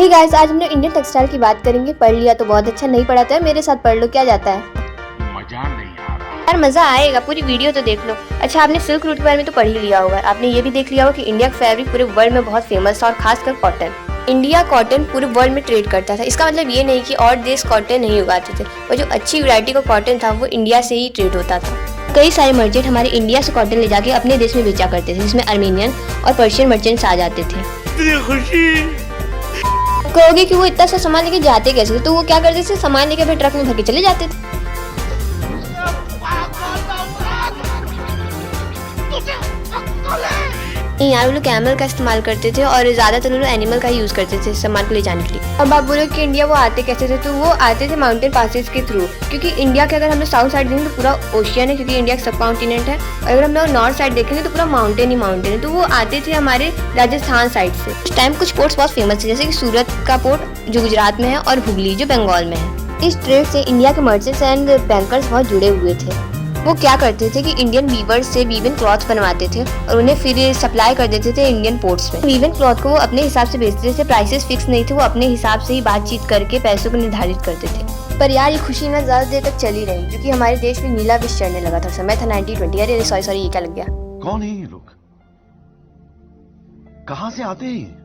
Hey guys, आज हम लोग इंडियन टेक्सटाइल की बात करेंगे। पढ़ लिया तो बहुत अच्छा, नहीं पढ़ा तो मेरे साथ पढ़ लो, क्या जाता है। मजा नहीं आ रहा यार मजा आएगा, पूरी वीडियो तो देख लो। अच्छा, आपने सिल्क रूट के बारे में तो पढ़ ही लिया होगा। आपने ये भी देख लिया होगा कि इंडिया का फैब्रिक पूरे वर्ल्ड में बहुत फेमस था, और खासकर कॉटन। इंडिया कॉटन पूरे वर्ल्ड में ट्रेड करता था। इसका मतलब ये नहीं कि और देश कॉटन नहीं उगाते थे, और जो अच्छी वैरायटी का कॉटन था वो इंडिया से ही ट्रेड होता था। कई सारे मर्चेंट हमारे इंडिया से कॉटन ले जाके अपने देश में बेचा करते थे, जिसमें अर्मेनियन और पर्शियन मर्चेंट्स आ जाते थे। कहोगे कि वो इतना सा सामान लेके जाते कैसे थे, तो वो क्या करते थे, सामान लेके अपने ट्रक में भर के चले जाते थे। नहीं यार, वो लोग कैमल का इस्तेमाल करते थे, और ज्यादातर लोग एनिमल का ही यूज करते थे सामान को ले जाने के लिए। अब आप बोलो कि इंडिया वो आते कैसे थे, तो वो आते थे माउंटेन पासेस के थ्रू। क्योंकि इंडिया के अगर हम लोग साउथ साइड देखेंगे तो पूरा ओशियन है, क्योंकि इंडिया सब कॉन्टिनेंट है। और अगर हम लोग नॉर्थ साइड देखेंगे तो पूरा माउंटेन ही माउंटेन है। तो वो आते थे हमारे राजस्थान साइड से। उस टाइम कुछ पोर्ट्स बहुत फेमस थे, जैसे कि सूरत का पोर्ट जो गुजरात में है, और हुगली जो बंगाल में है। इस ट्रेड से इंडिया के मर्चेंट्स एंड बैंकर्स बहुत जुड़े हुए थे। वो क्या करते थे कि इंडियन वीवर्स से वीवन क्लॉथ बनवाते थे, और उन्हें फिर सप्लाई कर देते थे इंडियन पोर्ट्स में। वीवन क्लॉथ को वो अपने हिसाब से बेचते थे, प्राइसेस फिक्स नहीं थे, वो अपने हिसाब से ही बातचीत करके पैसों को निर्धारित करते थे। पर यार, ये खुशी ना ज्यादा देर तक चली रही, क्योंकि हमारे देश में नीला विष चढ़ने लगा था। समय था 1920। अरे सॉरी, ये क्या लग गया। कौन है ये लोग, कहाँ से आते हैं?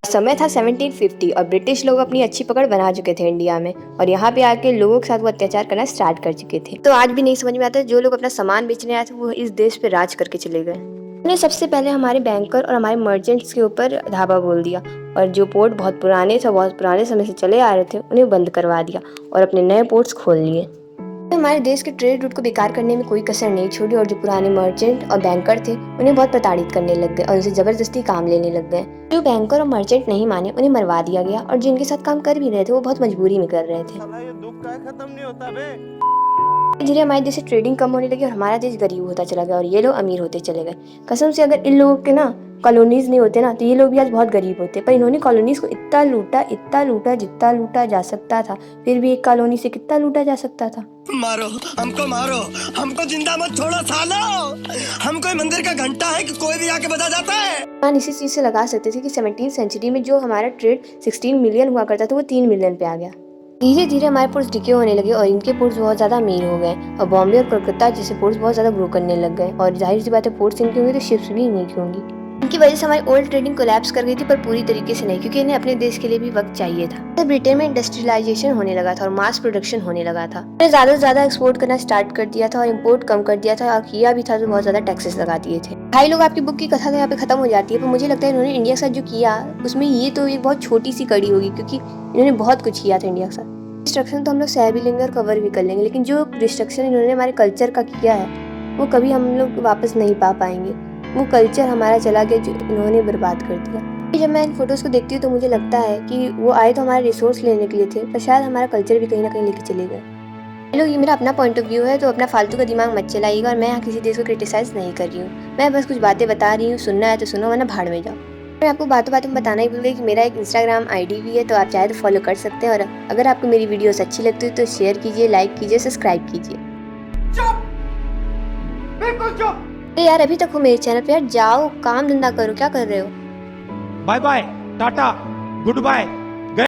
समय था 1750, और ब्रिटिश लोग अपनी अच्छी पकड़ बना चुके थे इंडिया में, और यहाँ पे आके लोगों के साथ वो अत्याचार करना स्टार्ट कर चुके थे। तो आज भी नहीं समझ में आता, जो लोग अपना सामान बेचने आए थे वो इस देश पे राज करके चले गए। उन्होंने सबसे पहले हमारे बैंकर और हमारे मर्चेंट्स के ऊपर धावा बोल दिया, और जो पोर्ट बहुत पुराने थे, बहुत पुराने समय से चले आ रहे थे, उन्हें बंद करवा दिया और अपने नए पोर्ट्स खोल लिए। हमारे देश के ट्रेड रूट को बेकार करने में कोई कसर नहीं छोड़ी, और जो पुराने मर्चेंट और बैंकर थे उन्हें बहुत प्रताड़ित करने लग गए, और उनसे जबरदस्ती काम लेने लग गए। जो बैंकर और मर्चेंट नहीं माने उन्हें मरवा दिया गया, और जिनके साथ काम कर भी रहे थे वो बहुत मजबूरी में कर रहे थे। ये दुख का खत्म नहीं होता बे। धीरे हमारे देश से ट्रेडिंग कम होने लगी, और हमारा देश गरीब होता चला गया, और ये लोग अमीर होते चले गए। कसम से, अगर इन लोगों के ना कॉलोनीज नहीं होते ना, तो ये लोग भी आज बहुत गरीब होते। पर इन्होंने कॉलोनीज को इतना लूटा जितना लूटा जा सकता था। फिर भी एक कॉलोनी से कितना लूटा जा सकता था। मारो हमको जिंदा मत छोड़ो सालो। हम कोई मंदिर का घंटा है कि कोई भी आके बजा जाता है। मान इसी चीज से लगा सकते थे कि 17वीं सेंचुरी में जो हमारा ट्रेड 16 मिलियन हुआ करता था, वो 3 मिलियन पे आ गया। धीरे धीरे हमारे पोर्ट्स डिके होने लगे, और इनके पोर्ट्स बहुत ज्यादा अमीर हो गए, और बॉम्बे और कोलकाता जैसे पोर्ट्स बहुत ज्यादा ग्रो करने लग गए। और जाहिर सी बात है, पोर्ट्स इनके होंगे तो शिप्स भी इन्हीं की होंगी। इनकी वजह से हमारी ओल्ड ट्रेडिंग कोलैप्स कर गई थी, पर पूरी तरीके से नहीं, क्योंकि इन्हें अपने देश के लिए भी वक्त चाहिए था। तो ब्रिटेन में इंडस्ट्रियलाइजेशन होने लगा था, और मास प्रोडक्शन होने लगा था। उन्होंने ज्यादा से ज्यादा एक्सपोर्ट करना स्टार्ट कर दिया था, और इम्पोर्ट कम कर दिया था, और किया भी था तो बहुत ज्यादा टैक्सेस लगा दिए थे। भाई लोग, आपकी बुक की कथा तो यहाँ पे खत्म हो जाती है, पर मुझे लगता है इन्होंने इंडिया के साथ जो किया उसमें ये तो एक बहुत छोटी सी कड़ी होगी, क्योंकि इन्होंने बहुत कुछ किया था इंडिया के साथ। डिस्ट्रक्शन तो हम लोग सह भी लेंगे और कवर भी कर लेंगे, लेकिन जो डिस्ट्रक्शन इन्होंने हमारे कल्चर का किया है वो कभी हम लोग वापस नहीं पा पाएंगे। वो कल्चर हमारा चला गया जो इन्होंने बर्बाद कर दिया। जब मैं इन फोटोज़ को देखती हूँ तो मुझे लगता है कि वो आए तो हमारे रिसोर्स लेने के लिए थे, पर शायद हमारा कल्चर भी कहीं ना कहीं लेके चले गए। हेलो, ये मेरा अपना पॉइंट ऑफ व्यू है, तो अपना फालतू का दिमाग मत चलाइएगा। और मैं यहाँ किसी देश को क्रिटिसाइज नहीं कर रही हूँ, मैं बस कुछ बातें बता रही हूँ। सुनना है तो सुनो, वरना भाड़ में जाओ। मैं आपको बातों बातों में बताना ही भूल गई कि मेरा एक इंस्टाग्राम आईडी भी है, तो आप चाहे तो फॉलो कर सकते हैं। और अगर आपको मेरी वीडियोस अच्छी लगती है तो शेयर कीजिए, लाइक कीजिए, सब्सक्राइब कीजिए। चुप, बिल्कुल चुप। अरे यार, अभी तक हो मेरे चैनल पे, यार जाओ काम धंधा करो, क्या कर रहे हो। Bye bye, tata, good bye.